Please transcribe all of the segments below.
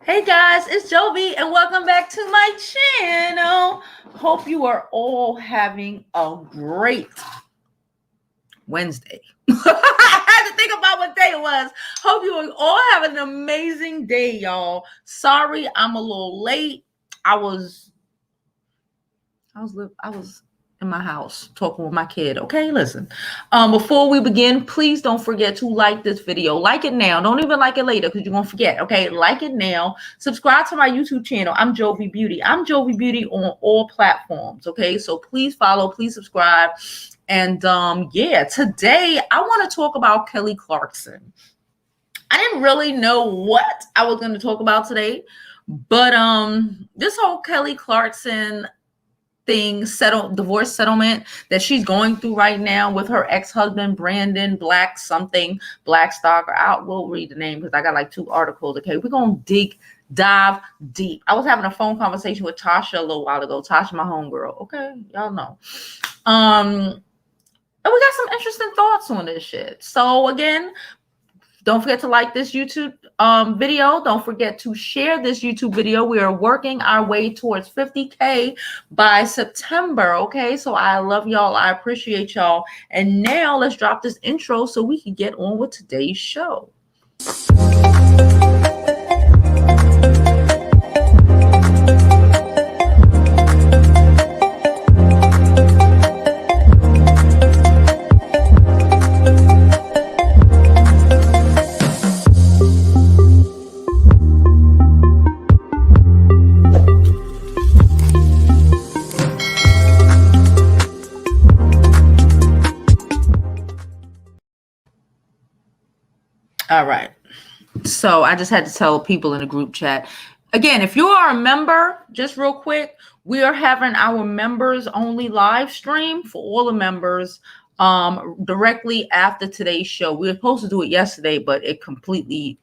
Hey guys, it's Jovi and welcome back to my channel. Hope you are all having a great Wednesday. I had to think about what day it was. Hope you all have an amazing day, y'all. Sorry, I'm a little late. I was in my house talking with my kid. Okay, listen. Before we begin, please don't forget to like this video. Like it now. Don't even like it later because you're gonna forget. Okay, like it now. Subscribe to my YouTube channel. I'm Jovi Beauty. I'm Jovi Beauty on all platforms. Okay, so please follow, please subscribe. And yeah, today I want to talk about Kelly Clarkson. I didn't really know what I was going to talk about today, but this whole Kelly Clarkson thing, divorce settlement that she's going through right now with her ex-husband Brandon Blackstock. We'll read the name because I got like 2 articles. Okay, we're gonna dive deep. I was having a phone conversation with Tasha a little while ago. Tasha, my homegirl. Okay, y'all know. And we got some interesting thoughts on this shit. So again, don't forget to like this YouTube video. Don't forget to share this YouTube video. We are working our way towards 50K by September. Okay, so I love y'all. I appreciate y'all. And now let's drop this intro so we can get on with today's show. All right. So I just had to tell people in the group chat. Again, if you are a member, just real quick, we are having our members only live stream for all the members directly after today's show. We were supposed to do it yesterday, but it completely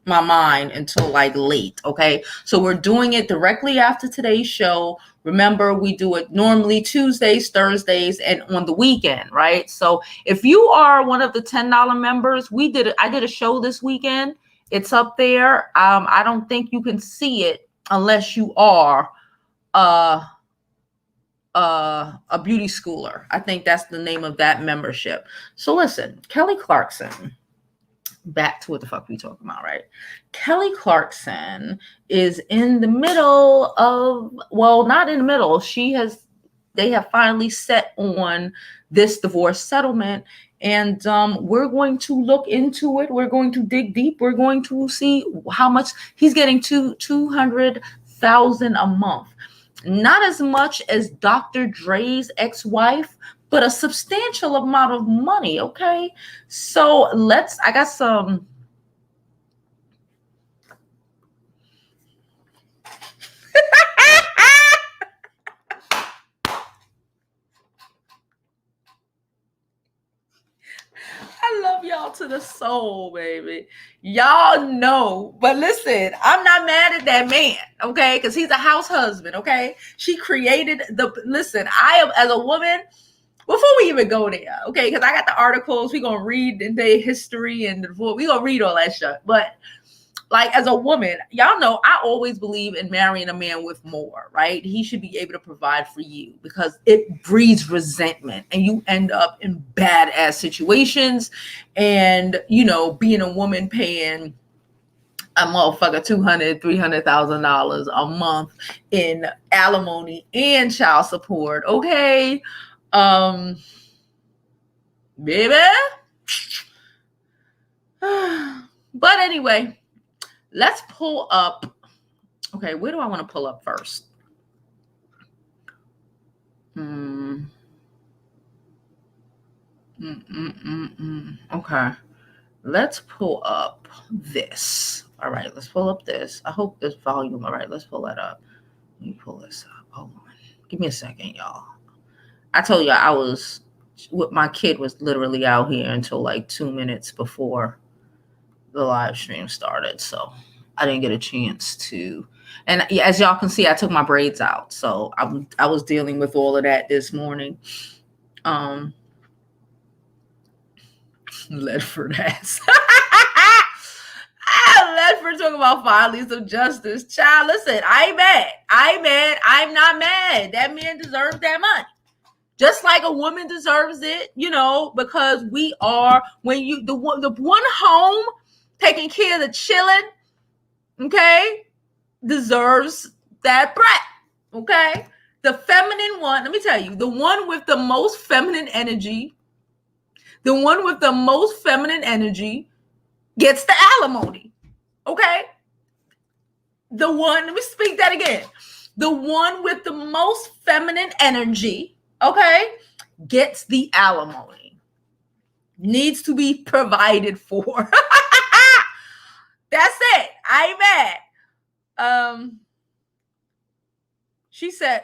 my mind until like late. Okay, so we're doing it directly after today's show. Remember, we do it normally Tuesdays, Thursdays, and on the weekend, right? So if you are one of the $10 members, I did a show this weekend. It's up there. I don't think you can see it unless you are a beauty schooler. I think that's the name of that membership. So listen, Kelly Clarkson. Back to what the fuck we talking about, right? Kelly Clarkson is in the middle of, well, not in the middle. They have finally set on this divorce settlement, and we're going to look into it. We're going to dig deep. We're going to see how much he's getting to $200,000 a month. Not as much as Dr. Dre's ex-wife, but a substantial amount of money. Okay, so I got some. I love y'all to the soul, baby. Y'all know, but listen, I'm not mad at that man, okay? Because he's a house husband, okay? She created listen, I am, as a woman, before we even go there, okay, because I got the articles, we're going to read the history and we're going to read all that shit. But like, as a woman, y'all know I always believe in marrying a man with more, right? He should be able to provide for you because it breeds resentment and you end up in badass situations. And, you know, being a woman paying a motherfucker $200,000-$300,000 a month in alimony and child support, okay? Baby. But anyway, let's pull up. Okay, where do I want to pull up first? Okay, let's pull up this. All right, let's pull up this. I hope this volume. All right, let's pull that up. Let me pull this up. Hold on. Give me a second, y'all. I told you my kid was literally out here until like 2 minutes before the live stream started. So I didn't get a chance to. And as y'all can see, I took my braids out. So I was dealing with all of that this morning. Ledford ass. Jennifer talking about finally some justice. Child, listen, I ain't mad. I'm not mad. That man deserves that money. Just like a woman deserves it, because we are, when you, the one home taking care of the children, okay, deserves that brat, okay? The feminine one, let me tell you, the one with the most feminine energy, gets the alimony, okay? Let me speak that again. The one with the most feminine energy, okay, gets the alimony. Needs to be provided for. That's it. I ain't mad. She said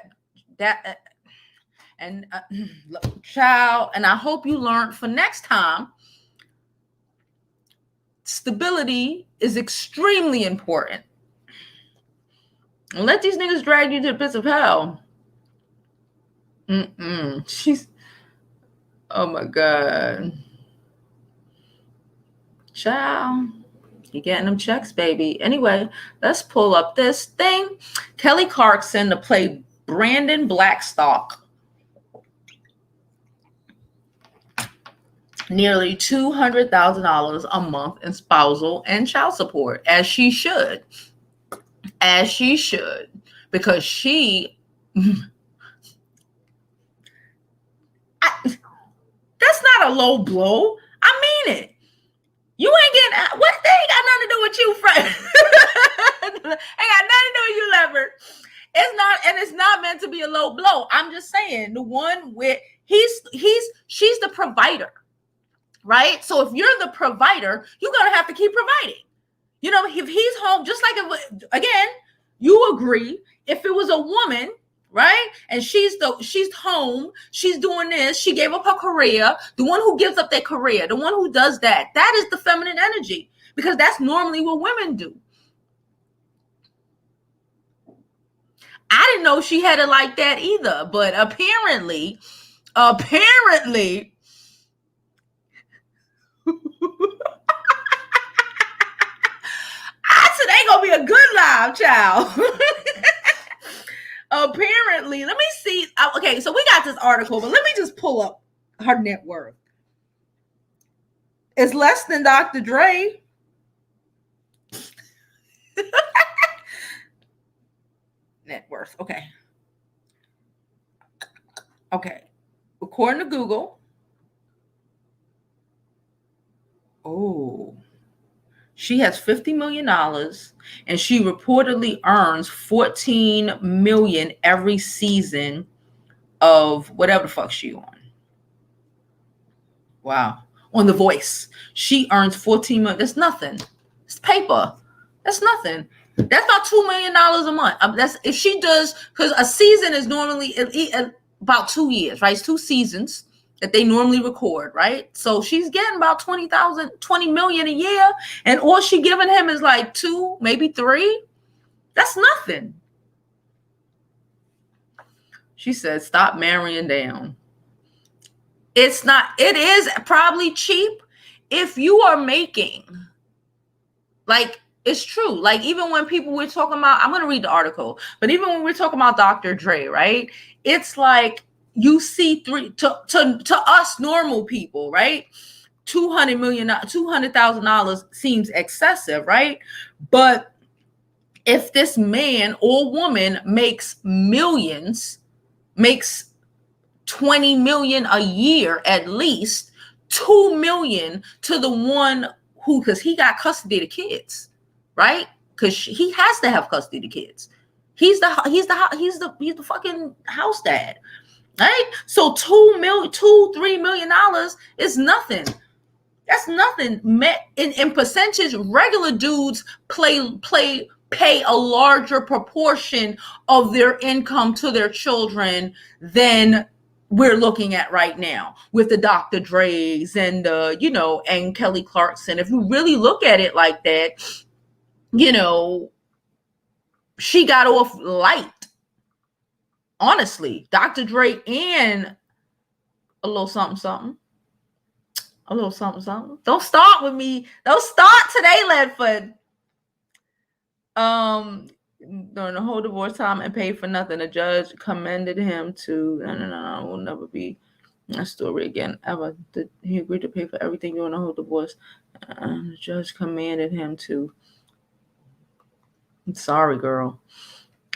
that, child, and I hope you learned for next time. Stability is extremely important. And let these niggas drag you to the pits of hell. Oh my God. Child, you getting them checks, baby. Anyway, let's pull up this thing. Kelly Clarkson to play Brandon Blackstock. Nearly $200,000 a month in spousal and child support, as she should. Because she... that's not a low blow. I mean it. You ain't getting... what? They ain't got nothing to do with you, friend. Ain't got nothing to do with you, Leopard. It's not meant to be a low blow. I'm just saying, the one with... she's the provider. Right? So if you're the provider, you're going to have to keep providing. If he's home, just like, again, you agree, if it was a woman, right? And she's home, she's doing this, she gave up her career, the one who gives up their career, the one who does that is the feminine energy, because that's normally what women do. I didn't know she had it like that either, but apparently, I said ain't gonna be a good live, child. Apparently, let me see. Okay, so we got this article, but let me just pull up her net worth. It's less than Dr. Dre. Net worth. Okay. According to Google. Oh. She has $50 million, and she reportedly earns $14 million every season of whatever the fuck she on. Wow. On The Voice. She earns $14 million. That's nothing. It's paper. That's nothing. That's not $2 million a month. That's if she does, because a season is normally about 2 years, right? It's 2 seasons that they normally record, right? So she's getting about $20 million a year, and all she giving him is like 2, maybe 3. That's nothing. She said, stop marrying down. It's not, it is probably cheap if you are making, like, it's true. Like, even when people were talking about, I'm going to read the article, but even when we're talking about Dr. Dre, right? It's like, you see to us normal people, right? $200,000 seems excessive, right? But if this man or woman makes millions, makes 20 million a year at least, 2 million to the one who, because he got custody of the kids, right? Because he has to have custody of the kids. He's the fucking house dad. Right? So $3 million is nothing. That's nothing. In percentage, regular dudes pay a larger proportion of their income to their children than we're looking at right now with the Dr. Dre's and and Kelly Clarkson. If you really look at it like that, she got off light. Honestly, Dr. Dre and a little something, something. A little something, something. Don't start with me. Don't start today, Ledford. During the whole divorce time and paid for nothing. The judge commended him to no, will never be a story again ever. He agreed to pay for everything during the whole divorce. The judge commanded him to. I'm sorry, girl.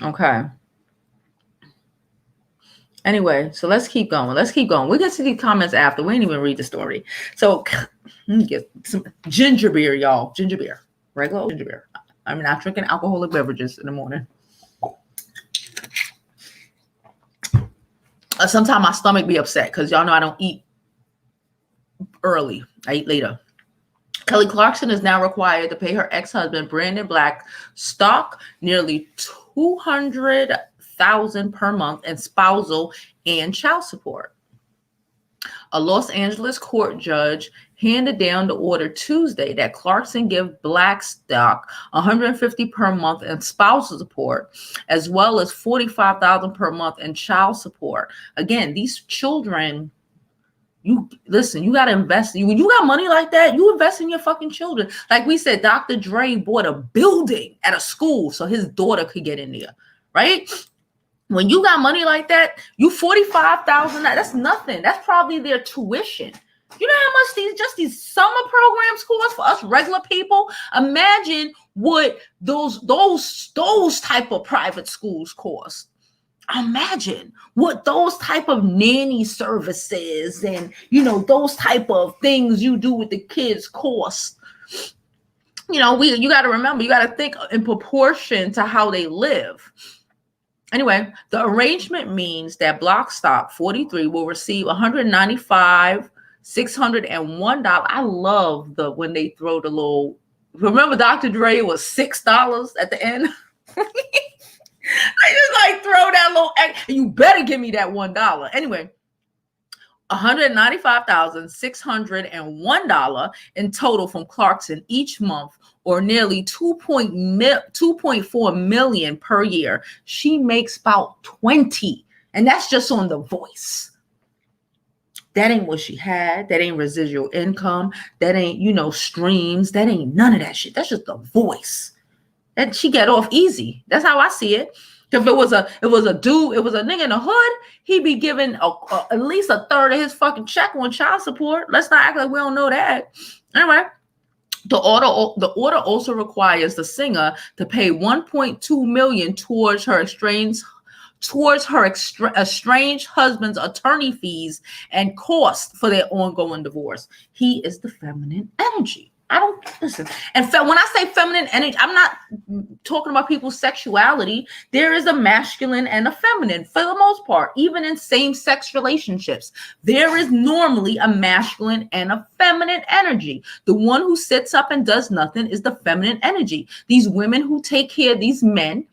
Okay. Anyway, so let's keep going. We'll get to these comments after. We didn't even read the story. So let me get some ginger beer, y'all. Ginger beer. Regular ginger beer. I'm not drinking alcoholic beverages in the morning. Sometimes my stomach be upset because y'all know I don't eat early. I eat later. Kelly Clarkson is now required to pay her ex-husband Brandon Black stock nearly $200,000 per month in spousal and child support. A Los Angeles court judge handed down the order Tuesday that Clarkson give Black stock $150,000 per month in spousal support, as well as $45,000 per month in child support. Again, these children, you listen, you got to invest. When you got money like that, you invest in your fucking children. Like we said, Dr. Dre bought a building at a school so his daughter could get in there, right? When you got money like that, you $45,000, that's nothing. That's probably their tuition. You know how much these summer programs cost for us regular people? Imagine what those type of private schools cost. Imagine what those type of nanny services and those type of things you do with the kids cost. You got to remember, you got to think in proportion to how they live. Anyway, the arrangement means that Blockstock 43 will receive $195,601. I love when they throw the little. Remember, Dr. Dre was $6 at the end. I just throw that little. You better give me that $1. Anyway, $195,601 in total from Clarkson each month, or nearly $2.4 million per year. She makes about 20, and that's just on The Voice. That ain't what she had. That ain't residual income. That ain't streams. That ain't none of that shit. That's just The Voice. And she get off easy. That's how I see it. If it was a nigga in the hood, he'd be given at least a third of his fucking check on child support. Let's not act like we don't know that. Anyway, the order also requires the singer to pay $1.2 million towards her estranged husband's attorney fees and costs for their ongoing divorce. He is the feminine energy. I don't listen. And when I say feminine energy, I'm not talking about people's sexuality. There is a masculine and a feminine for the most part. Even in same-sex relationships, there is normally a masculine and a feminine energy. The one who sits up and does nothing is the feminine energy. These women who take care of these men,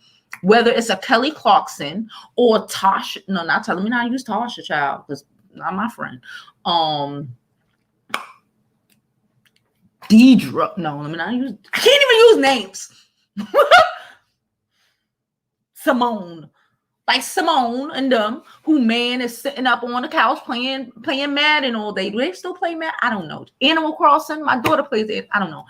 whether it's a Kelly Clarkson or Tasha. No, not telling me not to use Tasha, child, because not my friend. Deidre. No, let me not use. I can't even use names. Simone. Like Simone and them, who man is sitting up on the couch playing Madden all day. Do they still play Madden? I don't know. Animal Crossing. My daughter plays it. I don't know.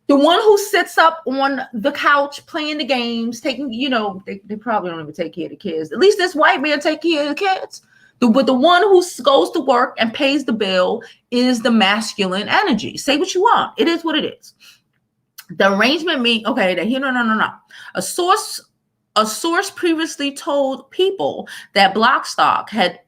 The one who sits up on the couch playing the games, taking, they probably don't even take care of the kids. At least this white man take care of the kids. But the one who goes to work and pays the bill is the masculine energy. Say what you want. It is what it is. The arrangement means, okay, no. A source previously told People that Blockstock had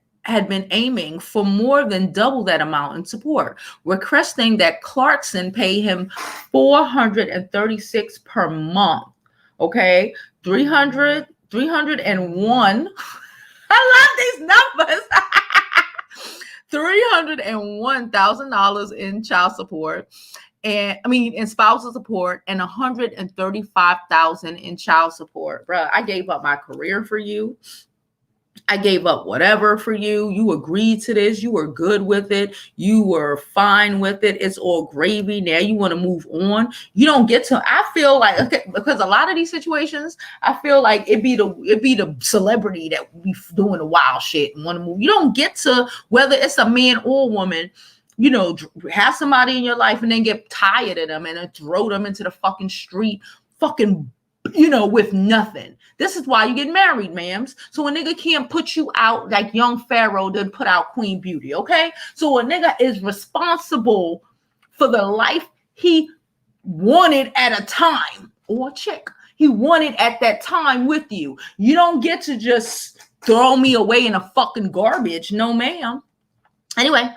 been aiming for more than double that amount in support, requesting that Clarkson pay him $436 per month. Okay, 301. I love these numbers. $301,000 in child support, in spousal support, and $135,000 in child support. Bruh, I gave up my career for you. I gave up whatever for you. You agreed to this. You were good with it. You were fine with it. It's all gravy. Now you want to move on. You don't get to. I feel like, okay, because a lot of these situations, I feel like it be the celebrity that be doing the wild shit and want to move. You don't get to, whether it's a man or a woman, have somebody in your life and then get tired of them and then throw them into the fucking street, fucking with nothing. This is why you get married, ma'ams. So a nigga can't put you out like young Pharaoh did put out Queen Beauty, okay? So a nigga is responsible for the life he wanted at a time, or chick he wanted at that time with you. You don't get to just throw me away in a fucking garbage. No, ma'am. Anyway,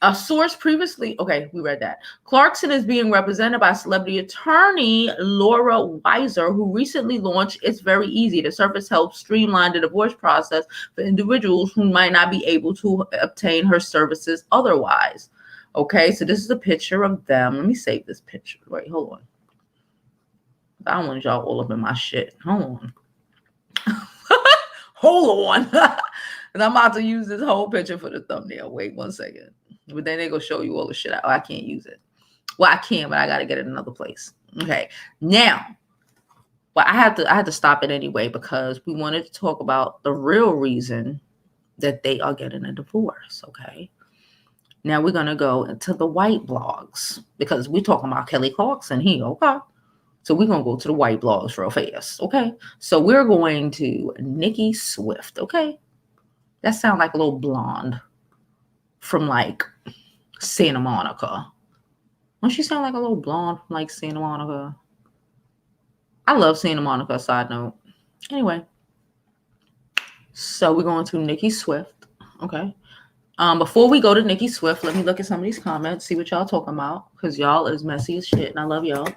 a source previously, okay, we read that. Clarkson is being represented by celebrity attorney Laura Weiser, who recently launched It's Very Easy. The service helps streamline the divorce process for individuals who might not be able to obtain her services otherwise. Okay, so this is a picture of them. Let me save this picture. Wait, hold on. I don't want y'all all up in my shit. Hold on. Hold on. And I'm about to use this whole picture for the thumbnail. Wait 1 second. But then they go show you all the shit. I can't use it. Well, I can, but I got to get it another place. Okay. Now, well, I had to stop it anyway because we wanted to talk about the real reason that they are getting a divorce. Okay. Now we're going to go into the white blogs because we're talking about Kelly Clarkson here. Okay. So we're going to go to the white blogs real fast. Okay. So we're going to Nicki Swift. Okay. That sounds like a little blonde from like Santa Monica. Don't she sound like a little blonde from like Santa Monica? I love Santa Monica, side note. Anyway. So we're going to Nicki Swift. Okay. Before we go to Nicki Swift, let me look at some of these comments, see what y'all talking about, because y'all is messy as shit, and I love y'all.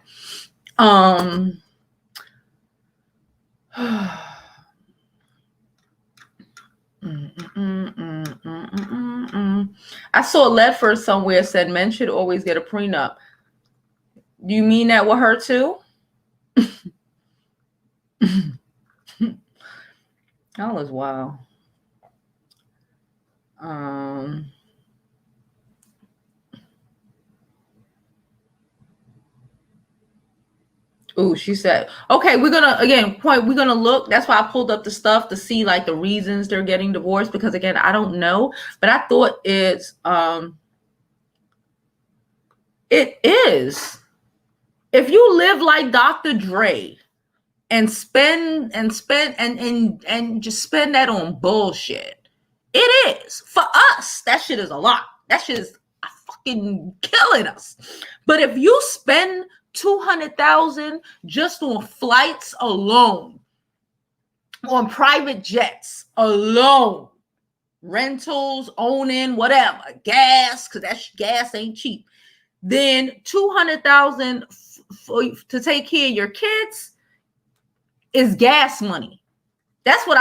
I saw Ledford somewhere said men should always get a prenup. Do you mean that with her too? That was wild. Ooh, she said, okay, we're going to look. That's why I pulled up the stuff to see like the reasons they're getting divorced, because again, I don't know, but I thought it is. If you live like Dr. Dre and spend and just spend that on bullshit, it is. For us, that shit is a lot. That shit is fucking killing us. But if you spend $200,000 just on flights alone, on private jets alone, rentals, owning, whatever, gas, because that gas ain't cheap, then $200,000 to take care of your kids is gas money. That's what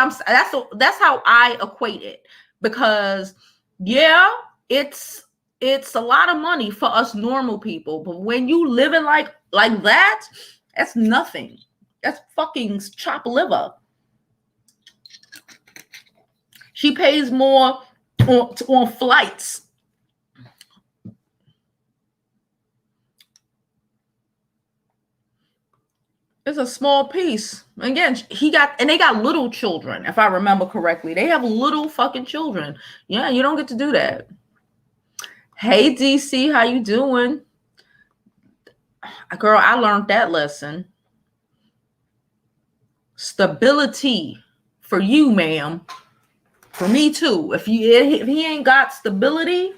that's how I equate it, because yeah, it's a lot of money for us normal people, but when you living like that, that's nothing. That's fucking chopped liver. She pays more on flights. It's a small piece. Again, they got little children, if I remember correctly. They have little fucking children. Yeah, you don't get to do that. Hey, DC, how you doing? Girl, I learned that lesson. Stability for you, ma'am. For me too. If he ain't got stability,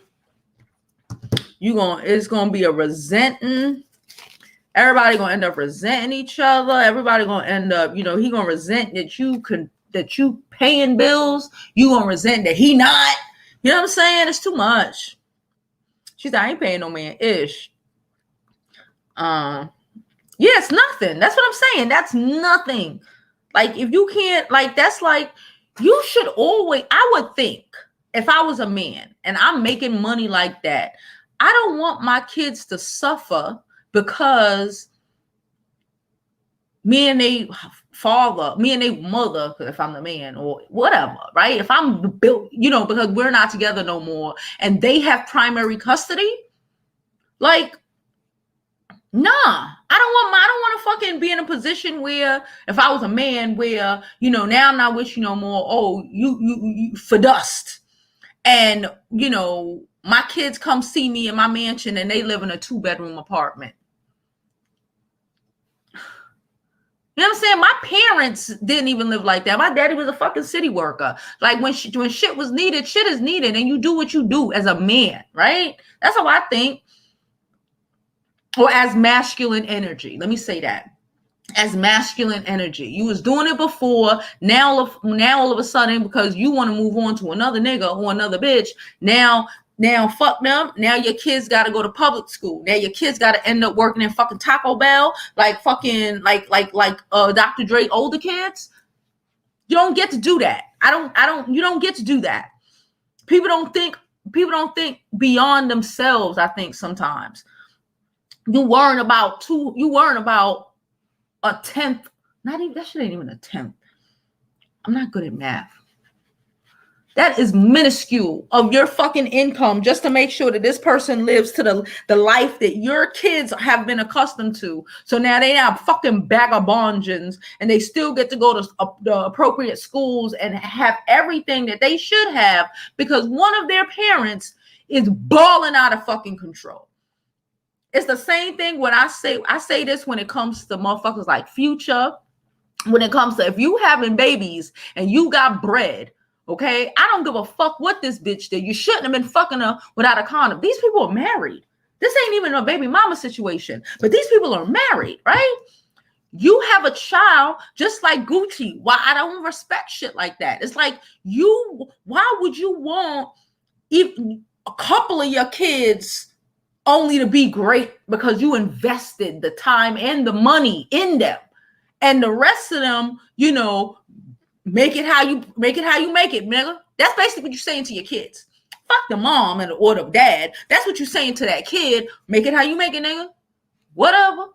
it's gonna be a resenting. Everybody gonna end up resenting each other. Everybody gonna end up, he gonna resent that you paying bills. You gonna resent that he not. You know what I'm saying? It's too much. She said, I ain't paying no man ish. Yeah, it's nothing. That's what I'm saying. That's nothing. Like, if you can't, like, that's like, you should always, I would think, if I was a man and I'm making money like that, I don't want my kids to suffer because me and they mother, if I'm the man or whatever, right? If I'm built, because we're not together no more and they have primary custody, like, nah, I don't want to fucking be in a position where if I was a man where, now I'm not with you no more. Oh, you for dust. And, my kids come see me in my mansion and they live in a 2-bedroom apartment. You know what I'm saying? parents didn't even live like that. My daddy was a fucking city worker. Like when shit was needed, shit is needed, and you do what you do as a man, right? That's how I think. Or as masculine energy. Let me say that. As masculine energy. You was doing it before. Now all of a sudden, because you want to move on to another nigga or another bitch, now fuck them. Now your kids got to go to public school. Now your kids got to end up working in fucking Taco Bell, like fucking like Dr. Dre older kids. You don't get to do that. You don't get to do that. People don't think beyond themselves, I think sometimes. You worrying about a tenth. Not even, that shit ain't even a tenth. I'm not good at math. That is minuscule of your fucking income just to make sure that this person lives to the life that your kids have been accustomed to. So now they have fucking vagabonds and they still get to go to the appropriate schools and have everything that they should have because one of their parents is balling out of fucking control. It's the same thing when I say this when it comes to motherfuckers like Future, when it comes to if you having babies and you got bread, okay? I don't give a fuck what this bitch did. You shouldn't have been fucking her without a condom. These people are married. This ain't even a baby mama situation, but these people are married, right? You have a child just like Gucci. Why I don't respect shit like that. It's like why would you want even a couple of your kids only to be great because you invested the time and the money in them, and the rest of them, make it how you make it, nigga. That's basically what you're saying to your kids. Fuck the mom or the dad. That's what you're saying to that kid. Make it how you make it, nigga. Whatever.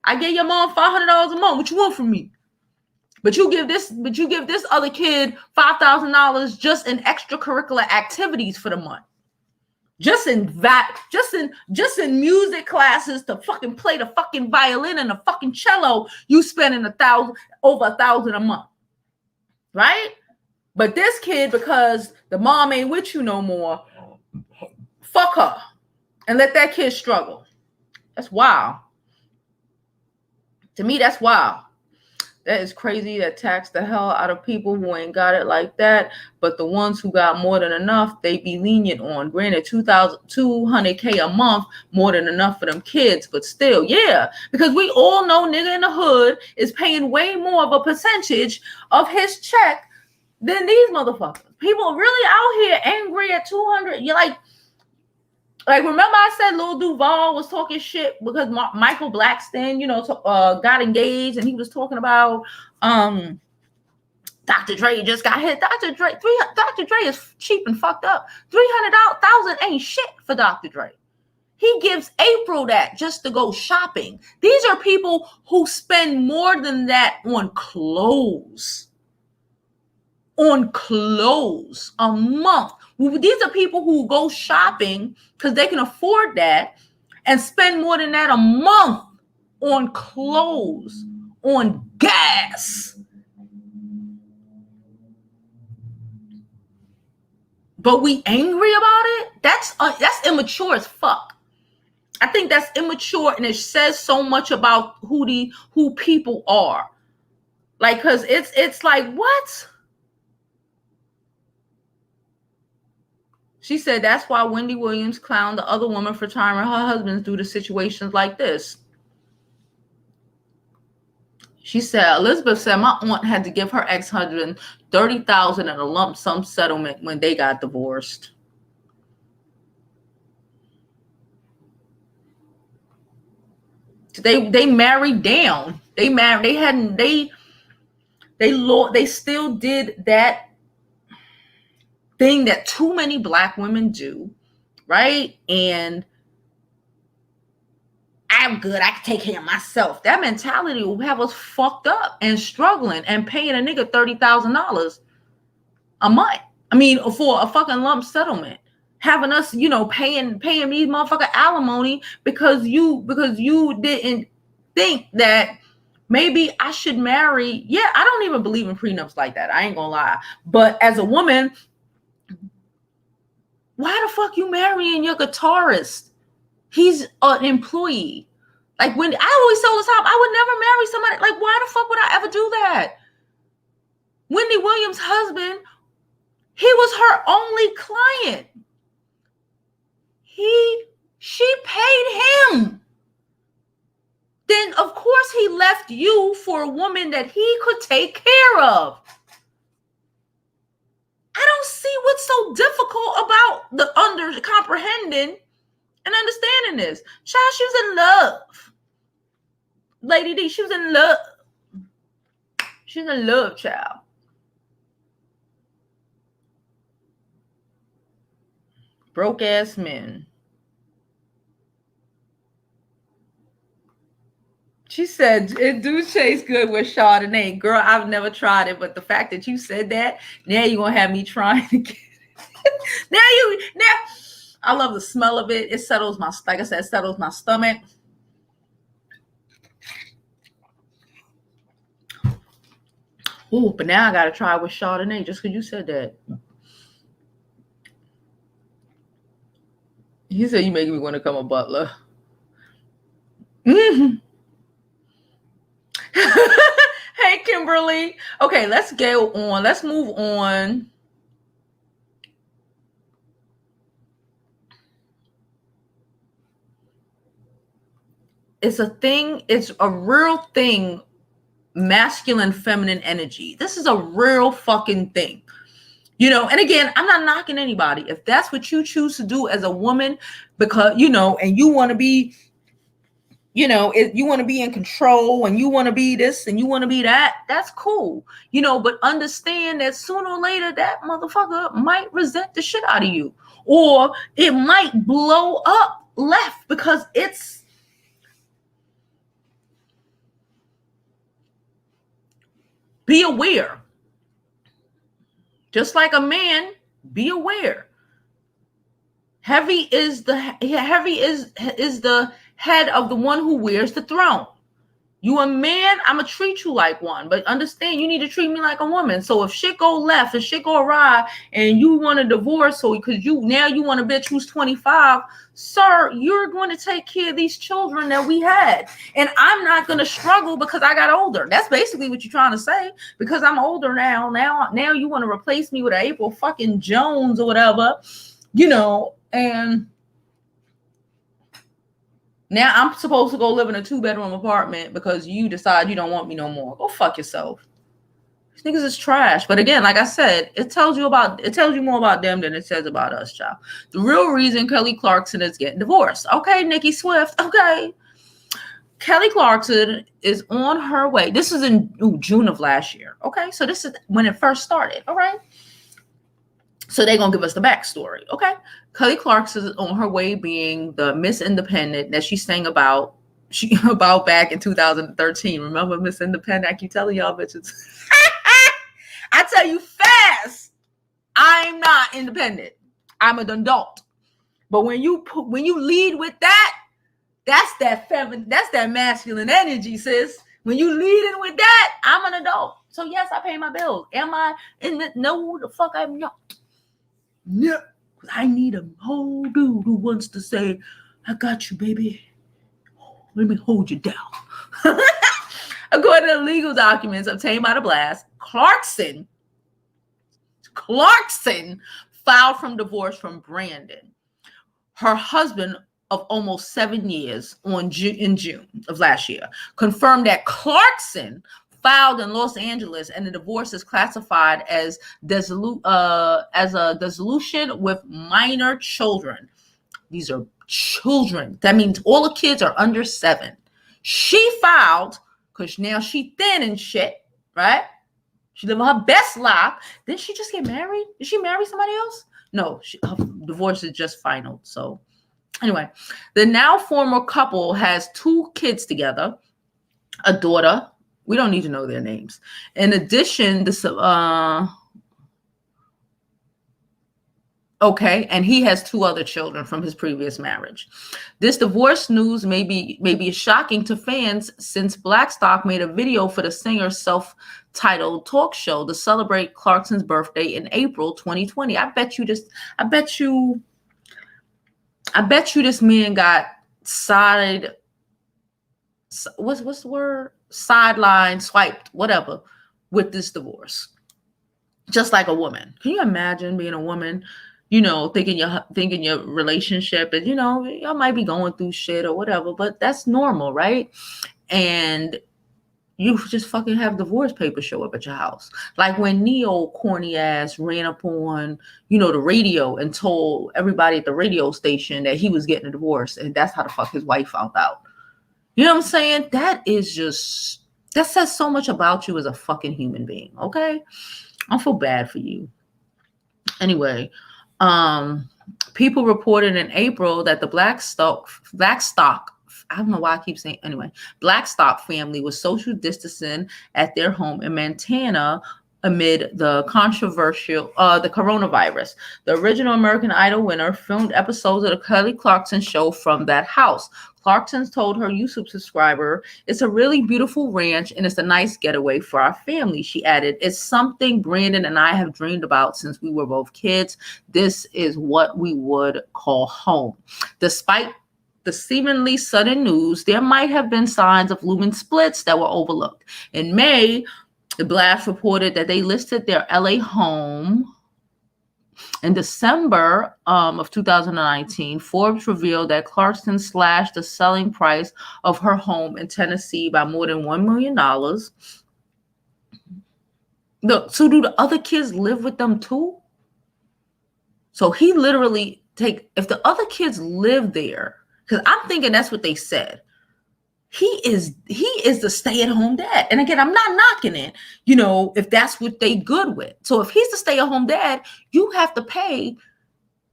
I gave your mom $500 a month. What you want from me? But you give this other kid $5,000 just in extracurricular activities for the month. Just in music classes to fucking play the fucking violin and the fucking cello, you spending over $1,000 a month, right? But this kid, because the mom ain't with you no more, fuck her and let that kid struggle. That's wild. To me, that's wild. That is crazy. That tax the hell out of people who ain't got it like that. But the ones who got more than enough, they be lenient on. Granted, $200K a month, more than enough for them kids. But still, yeah. Because we all know nigga in the hood is paying way more of a percentage of his check than these motherfuckers. People really out here angry at 200. You're like remember I said Lil Duval was talking shit because Michael Blackston, got engaged, and he was talking about Dr. Dre just got hit. Dr. Dre is cheap and fucked up. $300,000 ain't shit for Dr. Dre. He gives April that just to go shopping. These are people who spend more than that on clothes. A month. These are people who go shopping because they can afford that and spend more than that a month on clothes, on gas. But we angry about it? That's immature as fuck. I think that's immature, and it says so much about who people are. Like, cause it's like, what? She said that's why Wendy Williams clowned the other woman for trying her husbands due to situations like this. She said, Elizabeth said, my aunt had to give her ex-husband $30,000 in a lump sum settlement when they got divorced. They married down. They still did that thing that too many Black women do, right? And I'm good, I can take care of myself. That mentality will have us fucked up and struggling and paying a nigga $30,000 a month. I mean, for a fucking lump settlement. Having us, paying these motherfucker alimony because you didn't think that maybe I should marry. Yeah, I don't even believe in prenups like that. I ain't gonna lie. But as a woman, why the fuck you marrying your guitarist? He's an employee. Like when I always tell the time, I would never marry somebody. Like, why the fuck would I ever do that? Wendy Williams' husband, he was her only client. She paid him. Then of course he left you for a woman that he could take care of. I don't see what's so difficult about the comprehending and understanding this. Child, she was in love. Lady D, she was in love. She was in love, child. Broke ass men. She said it do taste good with Chardonnay. Girl, I've never tried it, but the fact that you said that, now you're gonna have me trying to get it. now I love the smell of it. It settles my, like I said, it settles my stomach. Oh, but now I gotta try it with Chardonnay just because you said that. He said you making me want to become a butler. Mm-hmm. Hey, Kimberly. Okay, let's go on. Let's move on. It's a thing. It's a real thing. Masculine, feminine energy. This is a real fucking thing. You know, and again, I'm not knocking anybody. If that's what you choose to do as a woman, because, you know, and you want to be, you know, if you want to be in control and you want to be this and you want to be that, that's cool. You know, but understand that sooner or later that motherfucker might resent the shit out of you, or it might blow up left because it's, be aware. Just like a man, be aware. Heavy is the head of the one who wears the throne. You a man, I'm gonna treat you like one, but understand you need to treat me like a woman. So if shit go left and shit go awry and you want a divorce, so because you want a bitch who's 25, sir, you're going to take care of these children that we had. And I'm not gonna struggle because I got older. That's basically what you're trying to say. Because I'm older now. Now you want to replace me with an April fucking Jones or whatever, you know, and now I'm supposed to go live in a 2-bedroom apartment because you decide you don't want me no more. Go fuck yourself. These niggas is trash. But again, like I said, it tells you more about them than it says about us, child. The real reason Kelly Clarkson is getting divorced. Okay, Nikki Swift. Okay. Kelly Clarkson is on her way. This is in June of last year. Okay, so this is when it first started. All right. So they're going to give us the backstory. Okay. Kelly Clarkson is on her way being the Miss Independent that she sang about. About back in 2013. Remember Miss Independent? I keep telling y'all bitches. I tell you fast, I'm not independent. I'm an adult. But when you lead with that, that's that feminine, that's that masculine energy, sis. When you leading with that, I'm an adult. So yes, I pay my bills. Am I in the? No, the fuck I'm not. No, I need a whole dude who wants to say, I got you, baby. Let me hold you down. According to legal documents obtained by the blast, Clarkson filed for divorce from Brandon, her husband of almost 7 years, in June of last year. Confirmed that Clarkson filed in Los Angeles, and the divorce is classified as a dissolution with minor children. These are children. That means all the kids are under 7. She filed because now she thin and shit, right? She living her best life. Didn't she just get married? Did she marry somebody else? No, her divorce is just final. So anyway, the now former couple has 2 kids together, a daughter. We don't need to know their names. In addition, okay, and he has 2 other children from his previous marriage. This divorce news may be shocking to fans since Blackstock made a video for the singer's self-titled talk show to celebrate Clarkson's birthday in April 2020. I bet you this man got side what's the word? Sideline, swiped, whatever, with this divorce. Just like a woman. Can you imagine being a woman, thinking your relationship and y'all might be going through shit or whatever, but that's normal, right? And you just fucking have divorce papers show up at your house. Like when Neo corny ass ran up on, the radio and told everybody at the radio station that he was getting a divorce, and that's how the fuck his wife found out. You know what I'm saying? That says so much about you as a fucking human being, okay? I feel bad for you. Anyway, people reported in April that the Blackstock, I don't know why I keep saying, anyway, Blackstock family was social distancing at their home in Montana amid the controversial, the coronavirus. The original American Idol winner filmed episodes of the Kelly Clarkson show from that house. Clarkson told her YouTube subscriber, "It's a really beautiful ranch and it's a nice getaway for our family." She added, "It's something Brandon and I have dreamed about since we were both kids. This is what we would call home." Despite the seemingly sudden news, there might have been signs of looming splits that were overlooked. In May, the Blast reported that they listed their LA home. In December of 2019, Forbes revealed that Clarkson slashed the selling price of her home in Tennessee by more than $1 million. Look, so do the other kids live with them too? So he literally if the other kids live there, because I'm thinking that's what they said. He is the stay-at-home dad. And again, I'm not knocking it, if that's what they good with. So if he's the stay-at-home dad, you have to pay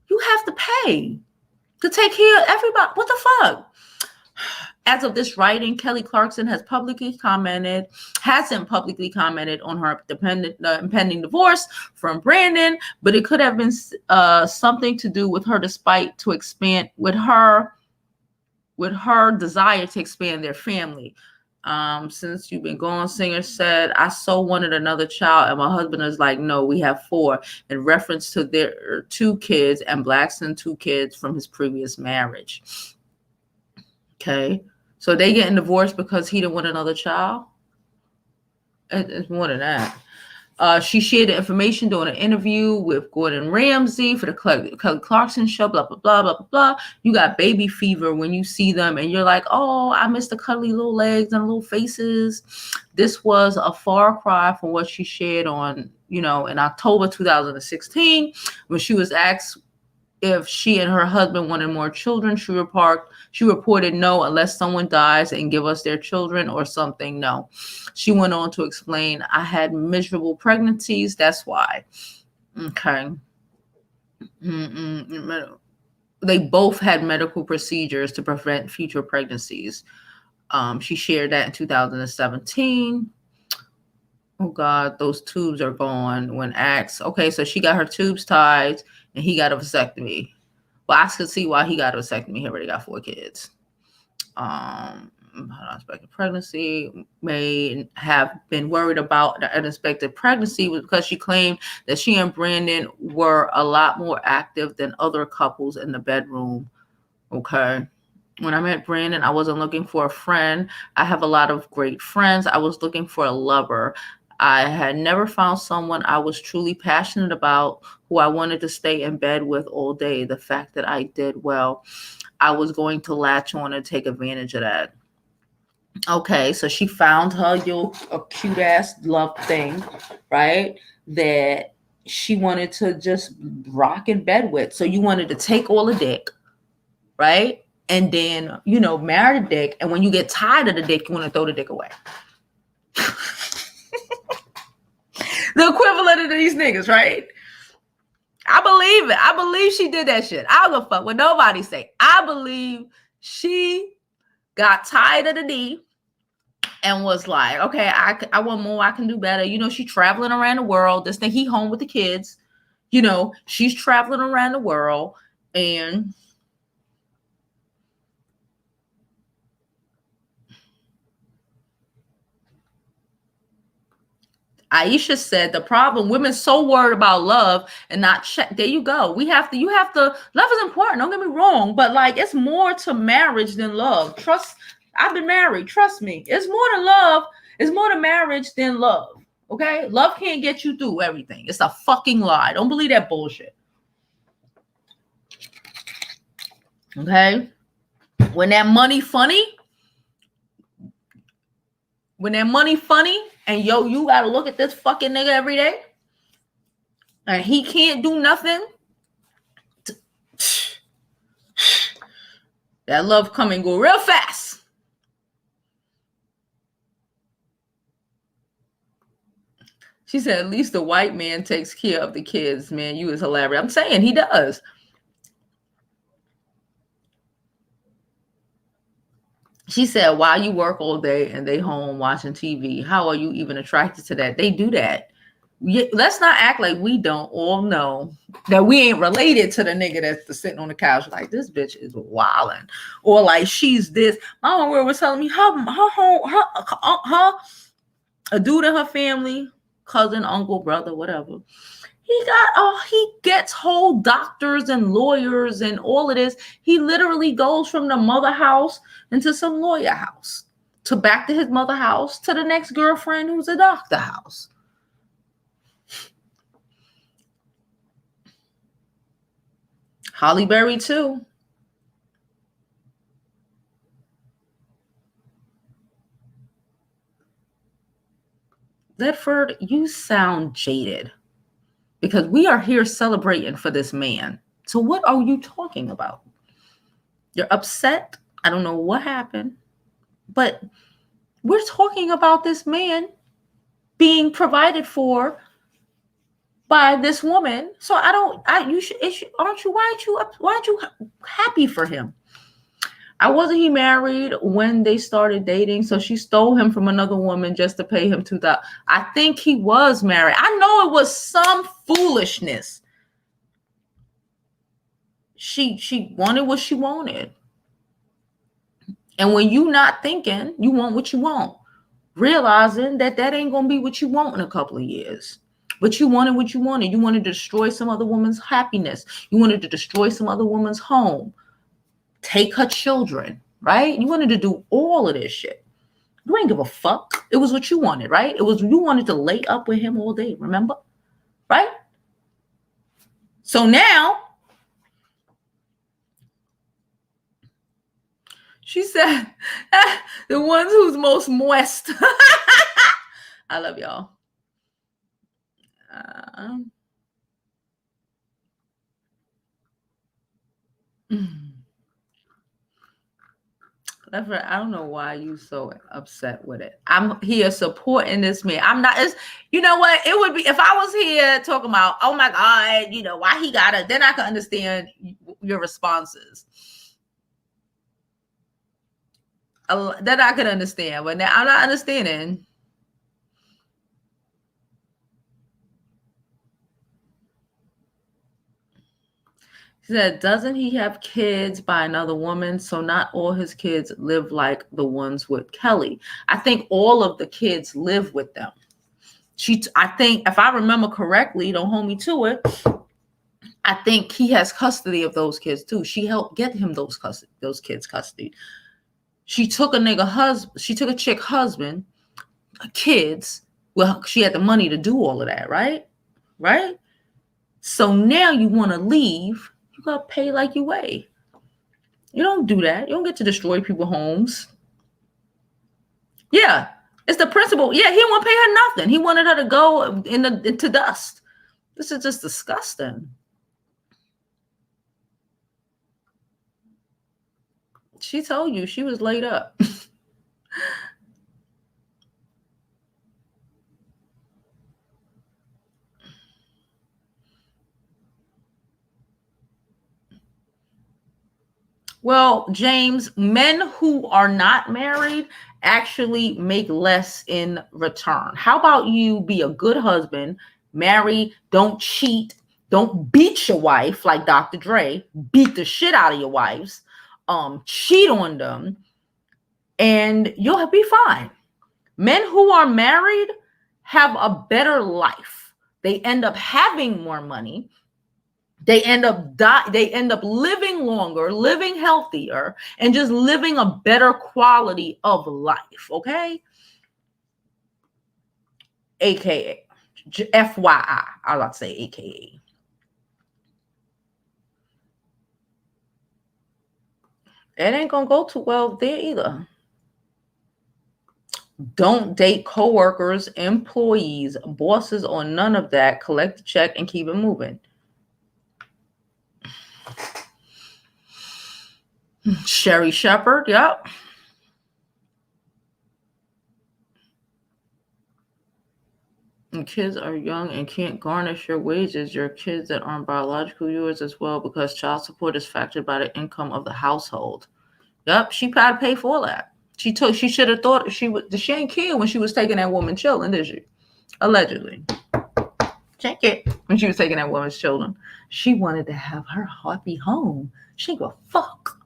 to take care of everybody. What the fuck? As of this writing, Kelly Clarkson hasn't publicly commented on her impending divorce from Brandon, but it could have been something to do with her with her desire to expand their family. Since you've been gone, singer said, "I so wanted another child, and my husband is like, no, we have 4," in reference to their 2 kids and Blackson 2 kids from his previous marriage. Okay, so they getting divorced because he didn't want another child? It's more than that. She shared the information during an interview with Gordon Ramsay for the Kelly Clarkson show, blah, blah, blah, blah, blah, blah. You got baby fever when you see them and you're like, oh, I miss the cuddly little legs and little faces. This was a far cry from what she shared on, in October 2016, when she was asked if she and her husband wanted more children. She reported no, unless someone dies and give us their children or something. No. She went on to explain, "I had miserable pregnancies. That's why." Okay. They both had medical procedures to prevent future pregnancies. She shared that in 2017. Oh God, those tubes are gone. When asked, okay, so she got her tubes tied and he got a vasectomy. Well, I could see why he got a vasectomy. He already got 4 kids. Unexpected pregnancy. May have been worried about the unexpected pregnancy because she claimed that she and Brandon were a lot more active than other couples in the bedroom. Okay. When I met Brandon, I wasn't looking for a friend. I have a lot of great friends. I was looking for a lover. I had never found someone I was truly passionate about, who I wanted to stay in bed with all day. The fact that I did well, I was going to latch on and take advantage of that. Okay, so she found her a cute ass love thing, right? That she wanted to just rock in bed with. So you wanted to take all the dick, right? And then, marry the dick. And when you get tired of the dick, you want to throw the dick away. The equivalent of these niggas, right? I believe it. I believe she did that shit. I don't give a fuck what nobody say. I believe she got tired of the D and was like, okay, I want more. I can do better. She traveling around the world. This thing, he home with the kids. She's traveling around the world. And Aisha said the problem, women so worried about love and not check. There you go. You have to, love is important. Don't get me wrong, but like, it's more to marriage than love. Trust I've been married. Trust me. It's more than love. It's more than marriage than love. Okay? Love can't get you through everything. It's a fucking lie. Don't believe that bullshit. Okay? When that money funny, and you gotta look at this fucking nigga every day, and he can't do nothing, that love come and go real fast. She said, at least the white man takes care of the kids. Man, you is hilarious. I'm saying he does. She said, while you work all day and they home watching TV, how are you even attracted to that? They do that. Let's not act like we don't all know that we ain't related to the nigga that's sitting on the couch like, this bitch is wilding, or like she's this. My homegirl was telling me a dude in her family, cousin, uncle, brother, whatever. He gets whole doctors and lawyers and all of this. He literally goes from the mother house into some lawyer house to back to his mother house to the next girlfriend who's a doctor house. Holly Berry too. Ledford, you sound jaded because we are here celebrating for this man. So what are you talking about? You're upset. I don't know what happened, but we're talking about this man being provided for by this woman. So aren't you happy for him? Wasn't he married when they started dating? So she stole him from another woman just to pay him $2,000. I think he was married. I know it was some foolishness. She wanted what she wanted. And when you not thinking, you want what you want, realizing that ain't going to be what you want in a couple of years. But you wanted what you wanted. You wanted to destroy some other woman's happiness. You wanted to destroy some other woman's home. Take her children, right? You wanted to do all of this shit. You ain't give a fuck. It was what you wanted, right? It was, you wanted to lay up with him all day, remember? Right? So now, she said, the ones who's most moist. I love y'all. I don't know why you so upset with it. I'm here supporting this man. I'm not. You know what? It would be if I was here talking about, oh my God, you know why he got it. Then I can understand your responses. Then I could understand, but now I'm not understanding. He said, doesn't he have kids by another woman? So not all his kids live like the ones with Kelly. I think all of the kids live with them. I think, if I remember correctly, don't hold me to it, I think he has custody of those kids too. She helped get him those kids custody. She took a chick husband, kids. Well, she had the money to do all of that, right? Right? So now you want to leave. You got to pay like you weigh. You don't do that. You don't get to destroy people's homes. Yeah, it's the principle. Yeah, he didn't want to pay her nothing. He wanted her to go into dust. This is just disgusting. She told you she was laid up. Well, James, men who are not married actually make less in return. How about you be a good husband, marry, don't cheat, don't beat your wife like Dr. Dre, beat the shit out of your wives, cheat on them, and you'll be fine. Men who are married have a better life. They end up having more money. They end up living longer, living healthier, and just living a better quality of life. Okay. AKA, FYI, I like to say AKA. It ain't gonna go too well there either. Don't date coworkers, employees, bosses, or none of that. Collect the check and keep it moving. Sherry Shepherd, yep. And kids are young and can't garnish your wages. Your kids that aren't biological yours as well, because child support is factored by the income of the household. Yep, she had to pay for all that. She should have thought she ain't care when she was taking that woman children, did she? Allegedly. Check it. When she was taking that woman's children, she wanted to have her happy home. She go fuck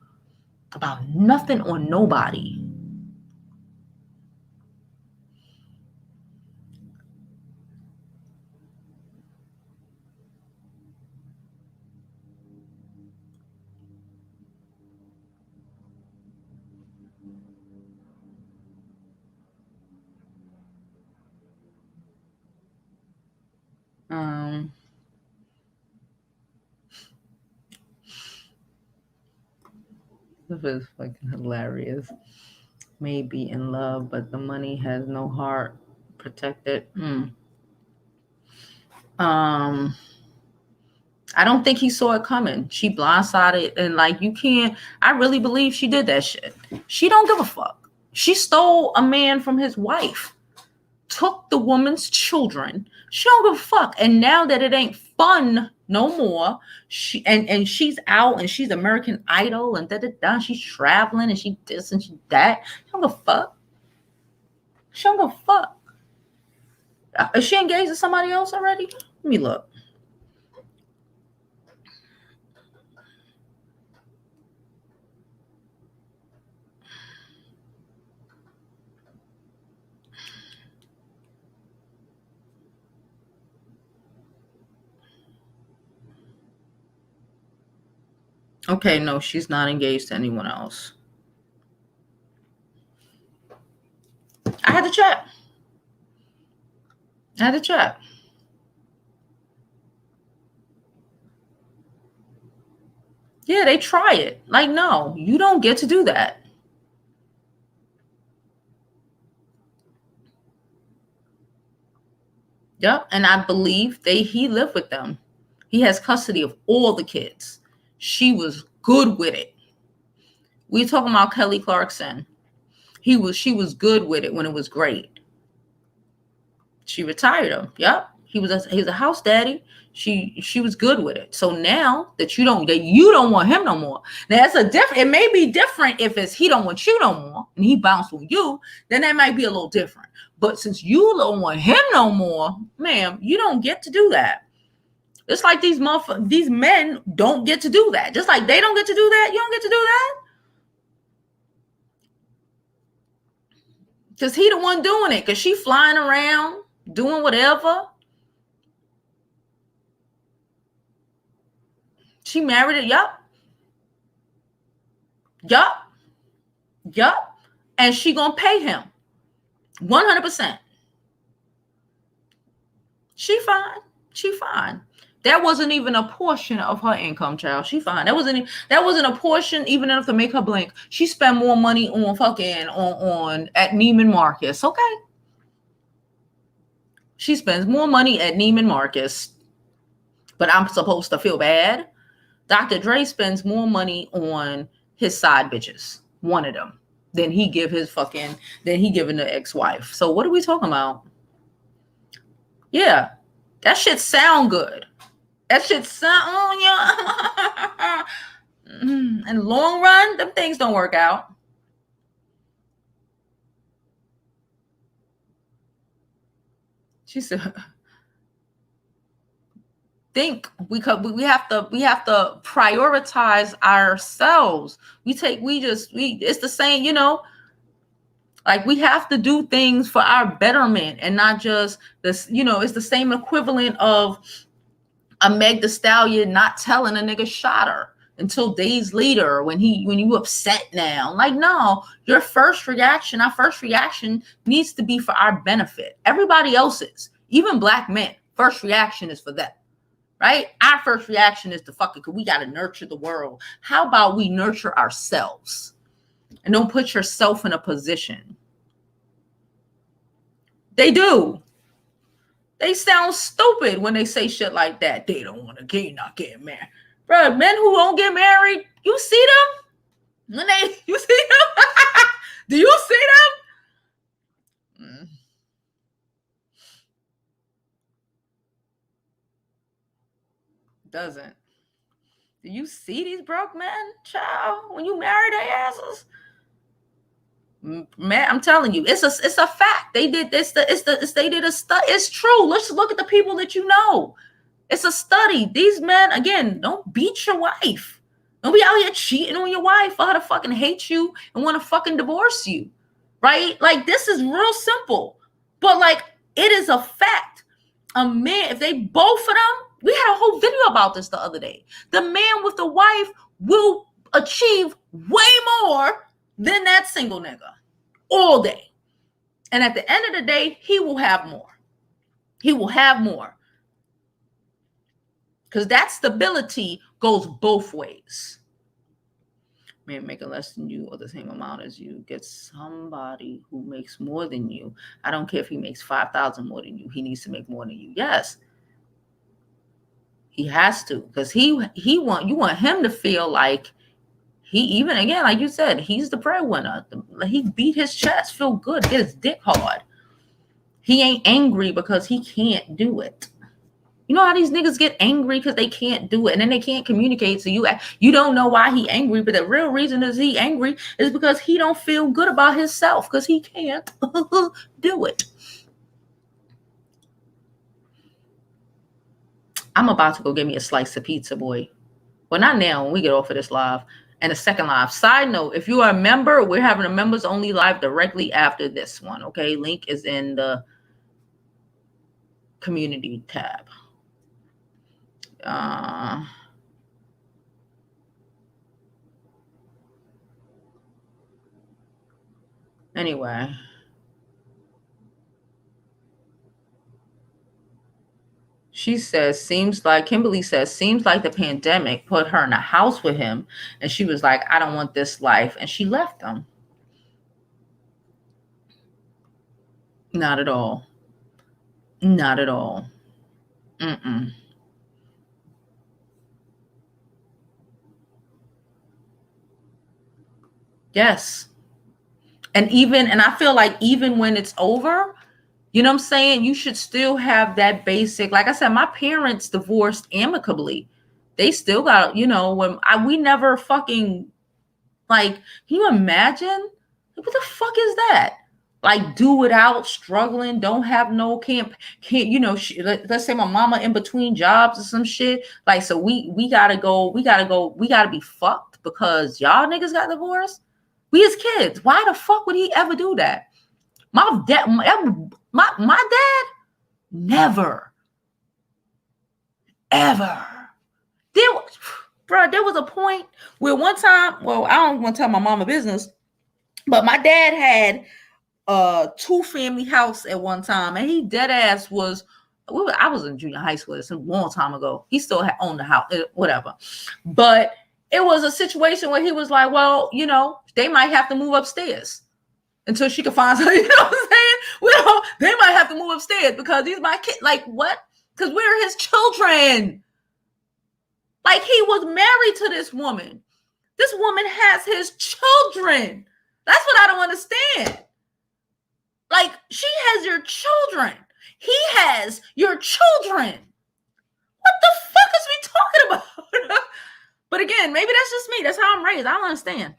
about nothing or nobody. This is fucking hilarious. May be in love, but the money has no heart. Protected. I don't think he saw it coming. She blindsided, and like, you can't. I really believe she did that shit. She don't give a fuck. She stole a man from his wife, took the woman's children. She don't give a fuck. And now that it ain't fun no more, and she's out and she's American Idol and she's traveling and she this and she that. She don't give a fuck. She don't give a fuck. Is she engaged to somebody else already? Let me look. Okay, no, she's not engaged to anyone else. I had to check. Yeah, they try it. Like, no, you don't get to do that. Yep, and I believe he lived with them. He has custody of all the kids. She was good with it. We talking about Kelly Clarkson. She was good with it when it was great. She retired him. Yep. He's a house daddy. She was good with it. So now that you don't want him no more. Now that's it may be different if it's he don't want you no more and he bounced on you, then that might be a little different. But since you don't want him no more, ma'am, you don't get to do that. It's like these men don't get to do that. Just like they don't get to do that, you don't get to do that. Because he the one doing it. Because she flying around, doing whatever. She married it. Yup. And she gonna pay him 100%. She fine. That wasn't even a portion of her income, child. She fine. That wasn't a portion, even enough to make her blink. She spent more money on fucking on at Neiman Marcus. Okay. She spends more money at Neiman Marcus. But I'm supposed to feel bad. Dr. Dre spends more money on his side bitches, one of them, than he giving the ex-wife. So what are we talking about? Yeah, that shit sound good. That shit sound, yeah. In the long run, them things don't work out. She said, we have to prioritize ourselves. It's the same, like we have to do things for our betterment and not just this, it's the same equivalent of A Meg Thee Stallion not telling a nigga shot her until days later when you upset now. Like, no, your first reaction, our first reaction needs to be for our benefit. Everybody else's, even black men, first reaction is for them. Right? Our first reaction is to fuck it, because we got to nurture the world. How about we nurture ourselves and don't put yourself in a position? They do. They sound stupid when they say shit like that. They don't want to get, not getting married. Bro, men who don't get married, you see them? You see them? Do you see them? Doesn't. Do you see these broke men, child, when you marry their asses? Man, I'm telling you, it's a fact. They did this. They did a study. It's true. Let's look at the people that you know. It's a study. These men, again, don't beat your wife. Don't be out here cheating on your wife for her to fucking hate you and want to fucking divorce you, right? Like, this is real simple, but like, it is a fact. A man, if they both of them, we had a whole video about this the other day. The man with the wife will achieve way more than that single nigga all day. And at the end of the day, he will have more. He will have more. Because that stability goes both ways. Man making less than you or the same amount as you, get somebody who makes more than you. I don't care if he makes 5,000 more than you. He needs to make more than you. Yes. He has to, because you want him to feel like he, even again, like you said, he's the breadwinner. He beat his chest, feel good, get his dick hard. He ain't angry because he can't do it. You know how these niggas get angry because they can't do it, and then they can't communicate. So you don't know why he angry, but the real reason is he angry is because he don't feel good about himself because he can't do it. I'm about to go get me a slice of pizza, boy. Well, not now, when we get off of this live. And a second live. Side note, if you are a member, we're having a members only live directly after this one. Okay. Link is in the community tab. Anyway. She says, Kimberly says, seems like the pandemic put her in a house with him. And she was like, I don't want this life. And she left him. Not at all. Not at all. Mm-mm. Yes. And I feel like even when it's over, you know what I'm saying? You should still have that basic, like I said, my parents divorced amicably. They still got, we never fucking, like, can you imagine? What the fuck is that? Like, do without, struggling, don't have no can't, let's say my mama in between jobs or some shit. Like, so we gotta be fucked because y'all niggas got divorced. We as kids, why the fuck would he ever do that? My dad, never, ever. There was a point where one time, well, I don't want to tell my mama business, but my dad had a 2-family house at one time, and he dead ass was. I was in junior high school. It's a long time ago. He still had owned the house, whatever. But it was a situation where he was like, well, they might have to move upstairs until she could find something. You know what I'm saying? Well, they might have to move upstairs because these my kids. Like, what? Because we're his children. Like, he was married to this woman. This woman has his children. That's what I don't understand. Like, she has your children. He has your children. What the fuck is we talking about? But again, maybe that's just me. That's how I'm raised. I don't understand.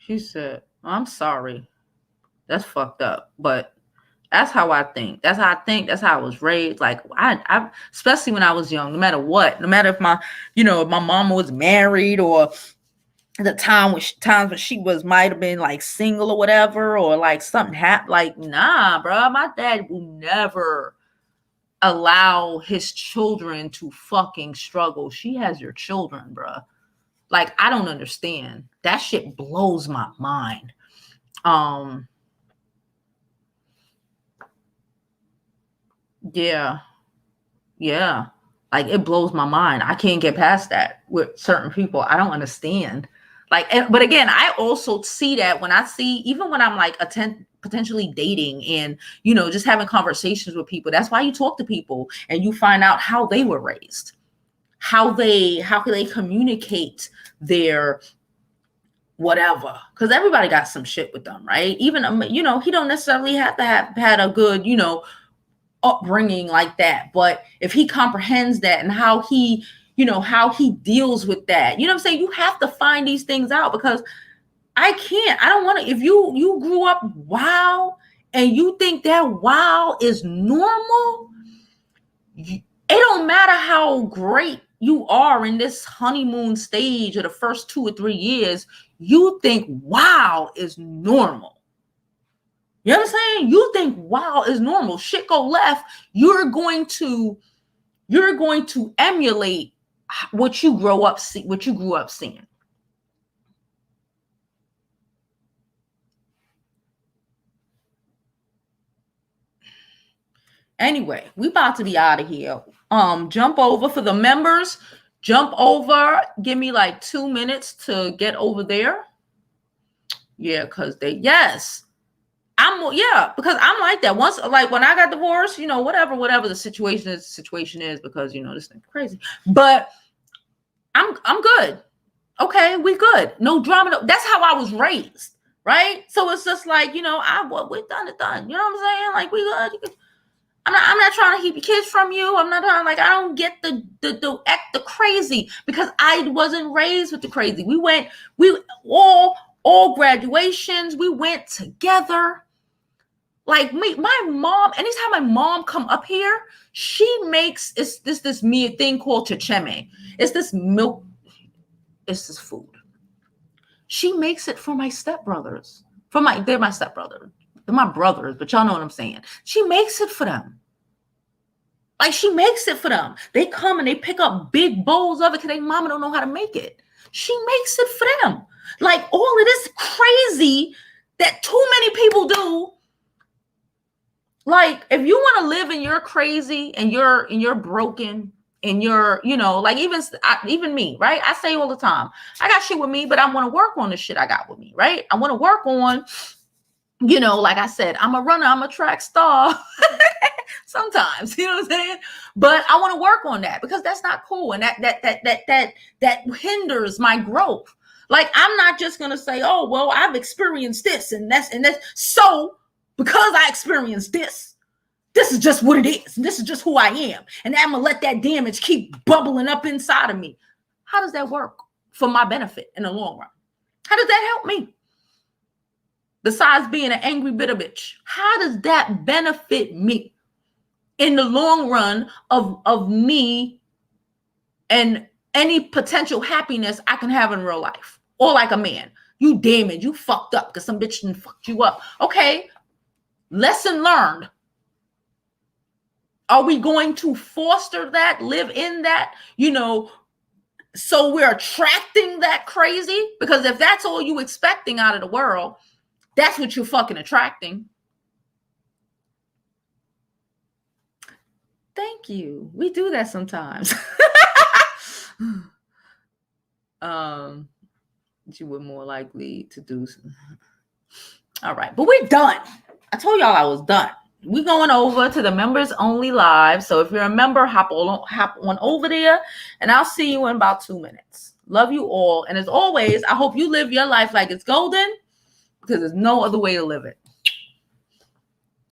She said, I'm sorry. That's fucked up. But that's how I think. That's how I think. That's how I was raised. Like I especially when I was young, no matter what, no matter if my, if my mama was married or the times when she might have been like single or whatever, or like something happened. Like, nah, bro, my dad will never allow his children to fucking struggle. She has your children, bro. Like, I don't understand. That shit blows my mind. Yeah. Like, it blows my mind. I can't get past that with certain people. I don't understand. Like, but again, I also see that even when I'm like potentially dating and, just having conversations with people. That's why you talk to people and you find out how they were raised, how they communicate their whatever. Because everybody got some shit with them, right? Even, he don't necessarily have to have had a good, upbringing like that, but if he comprehends that and how he deals with that, what I'm saying, you have to find these things out, because I don't want to. If you grew up wow and you think that wow is normal, it don't matter how great you are in this honeymoon stage of the first 2 or 3 years, you think wow is normal. You know what I'm saying? You think wow is normal. Shit go left. You're going to emulate what you grew up seeing. Anyway, we about to be out of here. Jump over for the members. Jump over. Give me like 2 minutes to get over there. Yeah, because because I'm like that. Once, like when I got divorced, whatever the situation is, because this thing's crazy. But I'm good. Okay, we good. No drama. That's how I was raised, right? So it's just like, we're done. You know what I'm saying? Like, we good. I'm not trying to keep your kids from you. I'm not trying, like, I don't get the crazy, because I wasn't raised with the crazy. We all graduations, we went together. Like my mom, anytime my mom come up here, she makes this thing called chicheme. It's this milk. It's this food. She makes it for my stepbrothers. They're my stepbrothers. They're my brothers, but y'all know what I'm saying. She makes it for them. Like, she makes it for them. They come and they pick up big bowls of it because their mama don't know how to make it. She makes it for them. Like, all of this crazy that too many people do. Like, if you want to live and you're crazy and you're broken and you're, like, even me, right? I say all the time, I got shit with me, but I want to work on the shit I got with me, right? I want to work on, like I said, I'm a runner, I'm a track star. Sometimes, you know what I'm saying? But I want to work on that, because that's not cool. And that hinders my growth. Like, I'm not just going to say, oh, well, I've experienced this and that's. So because I experienced this is just what it is. And this is just who I am. And I'm going to let that damage keep bubbling up inside of me. How does that work for my benefit in the long run? How does that help me? Besides being an angry, bitter bitch, how does that benefit me in the long run of me and any potential happiness I can have in real life? Or like a man, you damaged, you fucked up because some bitch done fucked you up. Okay, lesson learned. Are we going to foster that, live in that, so we're attracting that crazy? Because if that's all you expecting out of the world, that's what you're fucking attracting. Thank you. We do that sometimes. You were more likely to do. All right, but we're done. I told y'all I was done. We're going over to the members only live. So if you're a member, hop on over there, and I'll see you in about 2 minutes. Love you all. And as always, I hope you live your life like it's golden, because there's no other way to live it.